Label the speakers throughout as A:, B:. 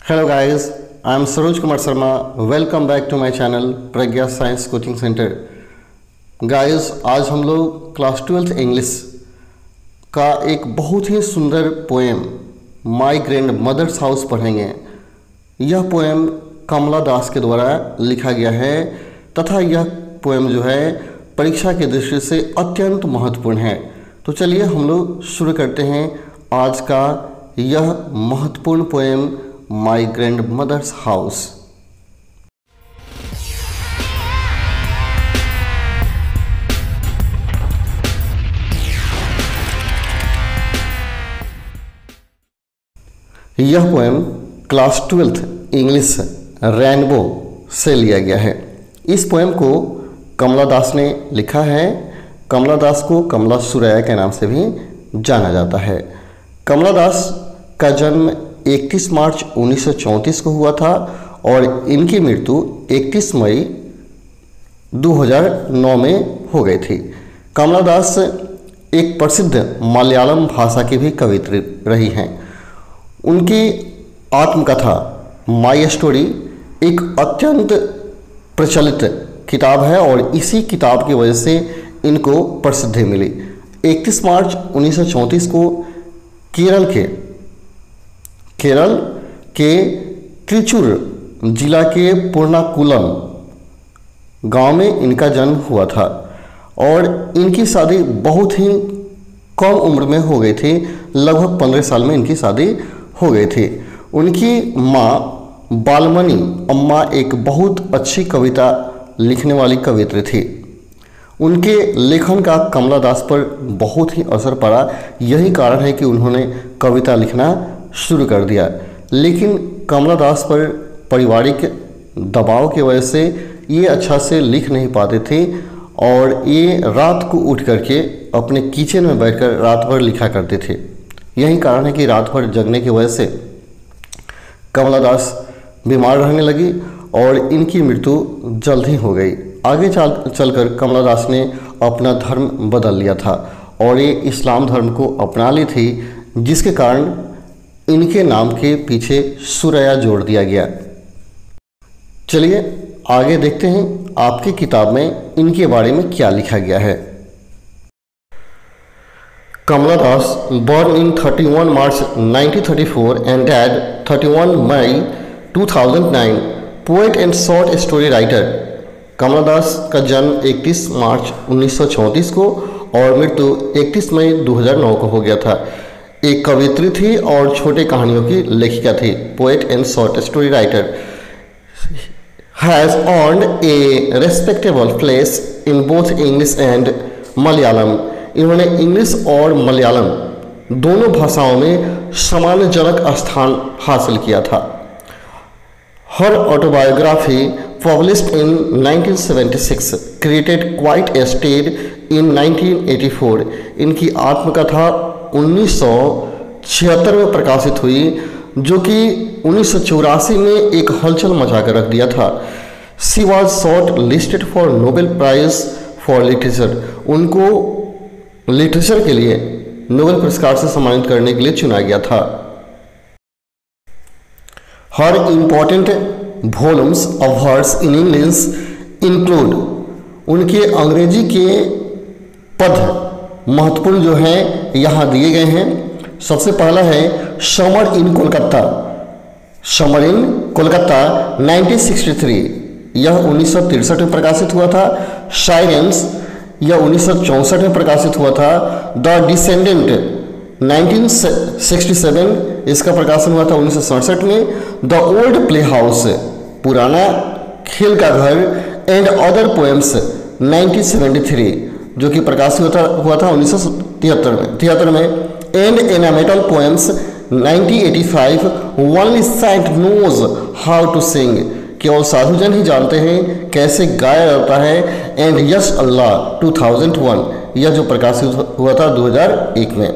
A: Hello guys, I am Saroj Kumar Sharma. Welcome back to my channel Pragya science coaching centre. Guys, आज हम लोग class 12th English का एक बहुत ही सुंदर poem my grandmother's house पढ़ेंगे। यह पोएम कमला दास के द्वारा लिखा गया है तथा यह पोएम जो है परीक्षा की दृष्टि से अत्यंत महत्वपूर्ण है। तो चलिए हम लोग शुरू करते हैं आज का यह महत्वपूर्ण poem my grandmother's house. यह poem class 12th English rainbow से लिया गया है। इस पोएम को कमला दास ने लिखा है। कमला दास को कमला सुरैया के नाम से भी जाना जाता है। कमला दास का जन्म 31 मार्च 1934 को हुआ था और इनकी मृत्यु 31 मई 2009 में हो गई थी। कमला दास एक प्रसिद्ध मलयालम भाषा की भी कवित्री रही हैं। उनकी आत्मकथा माय स्टोरी एक अत्यंत प्रचलित किताब है और इसी किताब की वजह से इनको प्रसिद्धि मिली। 31 मार्च 1934 को केरल के त्रिचूर जिला के पूर्णाकुलम गांव में इनका जन्म हुआ था और इनकी शादी बहुत ही कम उम्र में हो गई थी। लगभग 15 साल में इनकी शादी हो गई थी। उनकी माँ बालमणि अम्मा एक बहुत अच्छी कविता लिखने वाली कवित्री थी। उनके लेखन का कमला दास पर बहुत ही असर पड़ा। यही कारण है कि उन्होंने कविता लिखना शुरू कर दिया। लेकिन कमला दास पर पारिवारिक दबाव की वजह से ये अच्छा से लिख नहीं पाते थे और ये रात को उठ करके अपने किचन में बैठकर रात भर लिखा करते थे। यही कारण है कि रात भर जगने की वजह से कमला दास बीमार रहने लगी और इनकी मृत्यु जल्द ही हो गई। आगे चलकर कमला दास ने अपना धर्म बदल लिया था और ये इस्लाम धर्म को अपना ली थी, जिसके कारण इनके नाम के पीछे सुरैया जोड़ दिया गया। चलिए आगे देखते हैं आपकी किताब में इनके बारे में क्या लिखा गया है। कमला दास born in 31 March 1934 and died 31 May 2009, poet and short story writer। कमला दास का जन्म 31 मार्च 1934 को और मृत्यु 31 मई 2009 को हो गया था। एक कवित्री थी और छोटे कहानियों की लेखिका थी। Poet and short story writer. Has earned A respectable place in both English and Malayalam. इन्होंने इंग्लिश और मलयालम दोनों भाषाओं में सम्मानजनक स्थान हासिल किया था। हर autobiography published in 1976 created quite a stir in 1984। इनकी आत्मकथा 1976 में प्रकाशित हुई, जो कि 1984 में एक हलचल मचा कर रख दिया था। She was shortlisted for Nobel prize for literature. उनको लिटरेचर के लिए नोबेल पुरस्कार से सम्मानित करने के लिए चुना गया था। हर important volumes of words in English include. उनके अंग्रेजी के पद महत्वपूर्ण जो हैं यहाँ दिए गए हैं। सबसे पहला है summer in Kolkata. Summer in Kolkata 1963, यह 1963 में प्रकाशित हुआ था। साइरेंस, यह 1964 में प्रकाशित हुआ था। द डिसेंडेंट 1967, इसका प्रकाशन हुआ था 1967 में। द ओल्ड प्ले हाउस, पुराना खेल का घर एंड अदर पोएम्स 1973, जो कि प्रकाशित हुआ था 1973 में। And Anamalai poems 1985, only saint knows how to sing. केवल साधुजन ही जानते हैं कैसे गाया जाता है। एंड यस अल्लाह 2001, यह जो प्रकाशित हुआ था 2001 में।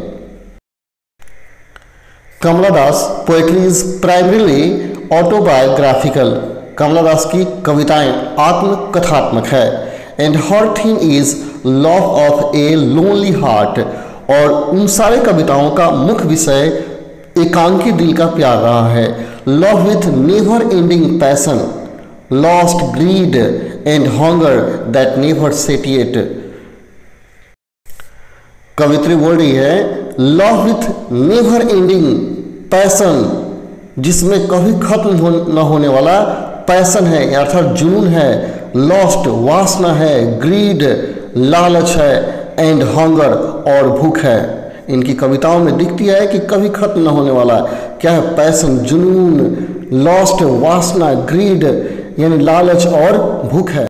A: कमला दास पोएट्री इज प्राइमरीली ऑटोबायोग्राफिकल। कमला दास की कविताएं आत्मकथात्मक है। And her theme is love of a lonely heart. और उन सारे कविताओं का मुख्य विषय एकांकी दिल का प्यार रहा है। Love with never ending passion, lost greed and hunger that never satiate. कवित्री बोल रही है love with never ending passion, जिसमें कभी खत्म न होने वाला पैशन है अर्थात जुनून है, लॉस्ट वासना है, ग्रीड लालच है, एंड हंगर और भूख है। इनकी कविताओं में दिखती है कि कभी खत्म न होने वाला क्या है, पैशन, जुनून, लॉस्ट वासना, ग्रीड यानी लालच और भूख है।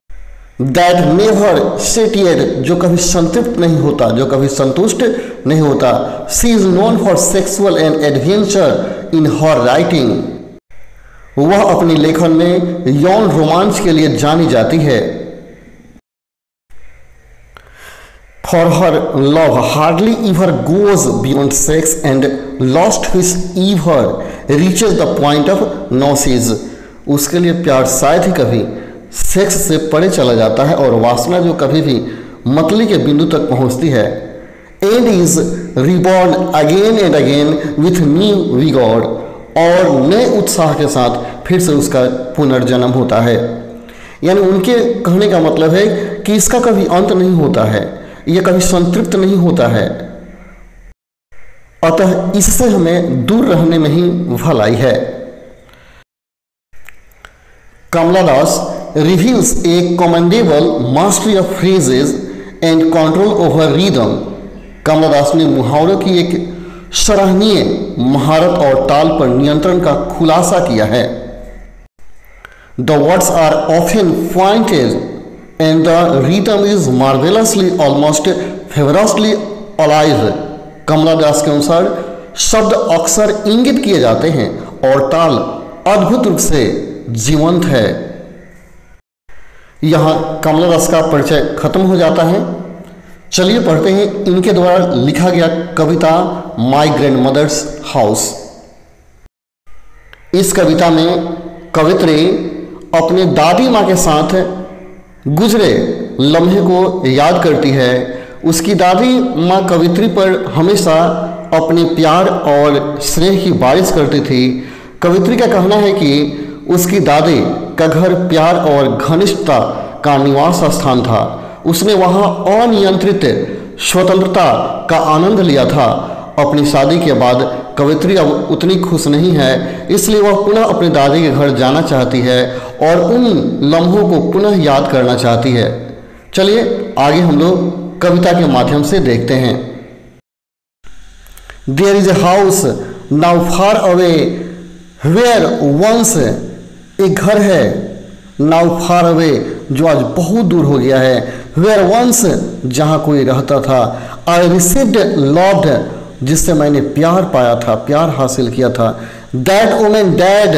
A: दैट नेवर सेटिएट, जो कभी संतृप्त नहीं होता, जो कभी संतुष्ट नहीं होता। She is known for sexual and adventure in her writing, वह अपनी लेखन में यौन रोमांच के लिए जानी जाती है। For her love hardly ever goes beyond sex and lust which ever reaches the point of nauseous, उसके लिए प्यार शायद ही कभी सेक्स से परे चला जाता है और वासना जो कभी भी मतली के बिंदु तक पहुंचती है। And is reborn again and again with new vigour, और नए उत्साह के साथ फिर से उसका पुनर्जन्म होता है। यानी उनके कहने का मतलब है कि इसका कभी अंत नहीं होता है, यह कभी संतृप्त नहीं होता है, अतः इससे हमें दूर रहने में ही भलाई है। कमला दास reveals a commendable mastery of phrases and control over rhythm। कमला दास ने मुहावरों की एक सराहनीय महारत और ताल पर नियंत्रण का खुलासा किया है। The words are often pointed and the rhythm is marvelously almost feverishly alive। कमला दास के अनुसार शब्द अक्सर इंगित किए जाते हैं और ताल अद्भुत रूप से जीवंत है। यहाँ कमला दास का परिचय खत्म हो जाता है। चलिए पढ़ते हैं इनके द्वारा लिखा गया कविता माई ग्रैंड मदर्स हाउस। इस कविता में कवित्री अपने दादी माँ के साथ गुजरे लम्हे को याद करती है। उसकी दादी माँ कवित्री पर हमेशा अपने प्यार और स्नेह की बारिश करती थी। कवित्री का कहना है कि उसकी दादी का घर प्यार और घनिष्ठता का निवास स्थान था। उसने वहाँ अनियंत्रित स्वतंत्रता का आनंद लिया था। अपनी शादी के बाद कवित्री अब उतनी खुश नहीं है, इसलिए वह पुनः अपनी दादी के घर जाना चाहती है और उन लम्हों को पुनः याद करना चाहती है। चलिए आगे हम लोग कविता के माध्यम से देखते हैं। There is a house now far away where once, एक घर है नाउ फार अवे जो आज बहुत दूर हो गया है, वेयर वंस जहाँ कोई रहता था, आई रिसीव्ड लव्ड जिससे मैंने प्यार पाया था, प्यार हासिल किया था, दैट वुमेन डैड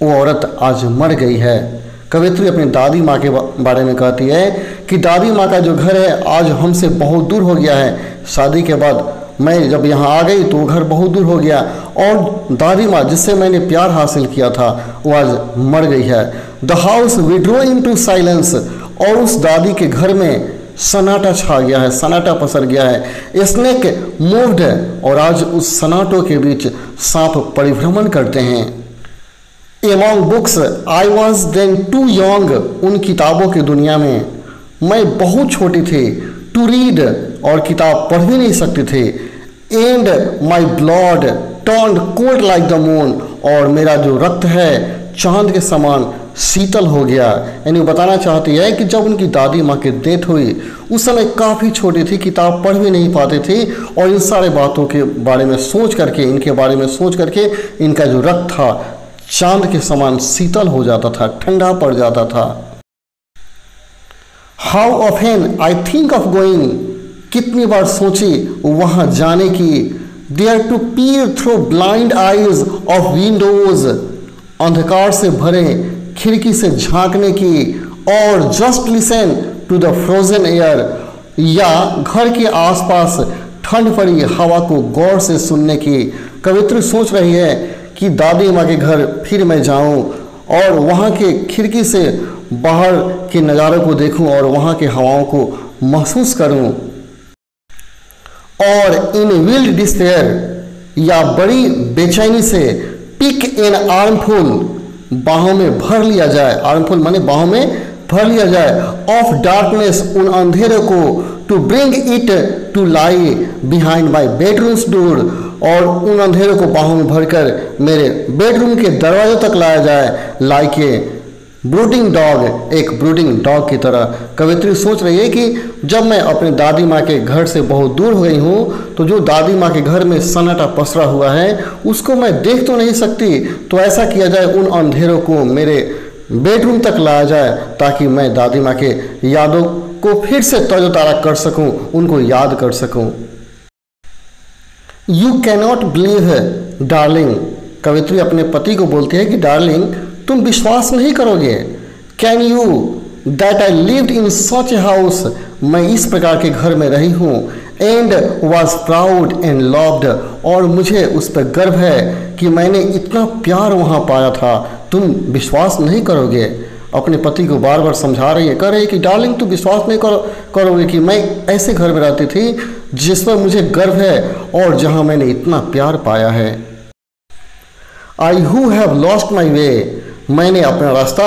A: वो औरत आज मर गई है। कवित्री अपनी दादी माँ के बारे में कहती है कि दादी माँ का जो घर है आज हमसे बहुत दूर हो गया है। शादी के बाद मैं जब यहाँ आ गई तो वो घर बहुत दूर हो गया और दादी माँ जिससे मैंने प्यार हासिल किया था वो आज मर गई है। The house withdraw into silence, और उस दादी के घर में सन्नाटा छा गया है, सन्नाटा पसर गया है। स्नेक मूव्ड, और आज उस सन्नाटों के बीच सांप परिभ्रमण करते हैं। Among books I was then too young, उन किताबों की दुनिया में मैं बहुत छोटी थी, टू रीड और किताब पढ़ भी नहीं सकती थी। And my blood turned cold like the moon, और मेरा जो रक्त है चांद के समान शीतल हो गया। यानी वो बताना चाहती है कि जब उनकी दादी माँ की डेथ हुई उस समय काफ़ी छोटी थी, किताब पढ़ भी नहीं पाती थी, और इन सारे बातों के बारे में सोच करके, इनके बारे में सोच करके इनका जो रक्त था चांद के समान शीतल हो जाता था, ठंडा पड़ जाता था। How often I think of going, कितनी बार सोची वहाँ जाने की। There to peer through blind eyes of windows, अंधकार से भरे खिड़की से झांकने की। और just listen to the frozen air, या घर के आसपास ठंड पड़ी हवा को गौर से सुनने की। कवित्री सोच रही है कि दादी माँ के घर फिर मैं जाऊं और वहाँ के खिड़की से बाहर के नज़ारों को देखूं और वहाँ के हवाओं को महसूस करूं। और इन विल्ड डिस्पेयर, या बड़ी बेचैनी से पिक एन आर्मफुल, बाहों में भर लिया जाए, आर्मफुल माने बाहों में भर लिया जाए, ऑफ डार्कनेस, उन अंधेरे को, to bring it to lie behind my bedroom's door, और उन अंधेरों को बाहों में भरकर मेरे बेडरूम के दरवाजे तक लाया जाए, लाइक ए ब्रूडिंग डॉग, एक ब्रूडिंग डॉग की तरह। कवित्री सोच रही है कि जब मैं अपने दादी माँ के घर से बहुत दूर हो गई हूँ तो जो दादी माँ के घर में सन्नाटा पसरा हुआ है उसको मैं देख तो नहीं सकती, तो ऐसा किया जाए उन अंधेरों को मेरे बेडरूम तक लाया जाए ताकि मैं दादी माँ के यादों को फिर से तरोताज़ा कर सकूं, उनको याद कर सकूं। यू कैनॉट बिलीव डार्लिंग, कवित्री अपने पति को बोलती है कि डार्लिंग तुम विश्वास नहीं करोगे, can you that I lived in such a house, मैं इस प्रकार के घर में रही हूँ, and was proud and loved, और मुझे उस पर गर्व है कि मैंने इतना प्यार वहाँ पाया था, तुम विश्वास नहीं करोगे। अपने पति को बार बार समझा रही है, कह रही है कि डार्लिंग तुम विश्वास नहीं करोगे कि मैं ऐसे घर में रहती थी जिस पर मुझे गर्व है और जहाँ मैंने इतना प्यार पाया है। I who have lost my way, मैंने अपना रास्ता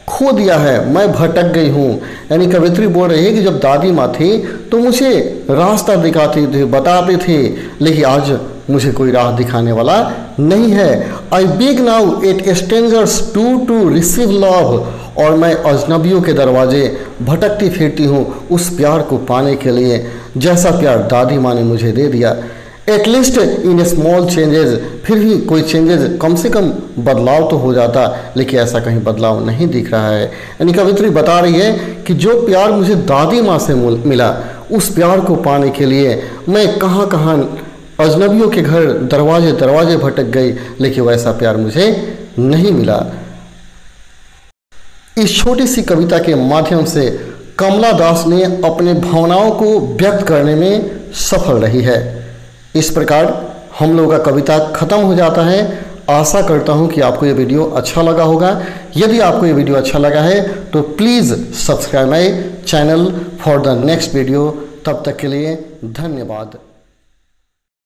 A: खो दिया है, मैं भटक गई हूँ। यानी कवित्री बोल रही है कि जब दादी माँ थी तो मुझे रास्ता दिखाती थी, बताती थी, लेकिन आज मुझे कोई राह दिखाने वाला नहीं है। I beg now at strangers to receive love, और मैं अजनबियों के दरवाजे भटकती फिरती हूँ उस प्यार को पाने के लिए जैसा प्यार दादी माँ ने मुझे दे दिया। एटलीस्ट इन स्मॉल चेंजेस, फिर भी कोई चेंजेस, कम से कम बदलाव तो हो जाता, लेकिन ऐसा कहीं बदलाव नहीं दिख रहा है। यानी कवित्री बता रही है कि जो प्यार मुझे दादी माँ से मिला उस प्यार को पाने के लिए मैं कहाँ कहाँ अजनबियों के घर दरवाजे दरवाजे भटक गई, लेकिन वैसा प्यार मुझे नहीं मिला। इस छोटी सी कविता के माध्यम से कमला दास ने अपने भावनाओं को व्यक्त करने में सफल रही है। इस प्रकार हम लोगों का कविता खत्म हो जाता है। आशा करता हूं कि आपको ये वीडियो अच्छा लगा होगा। यदि आपको ये वीडियो अच्छा लगा है तो please subscribe my channel for the next video. तब तक के लिए धन्यवाद।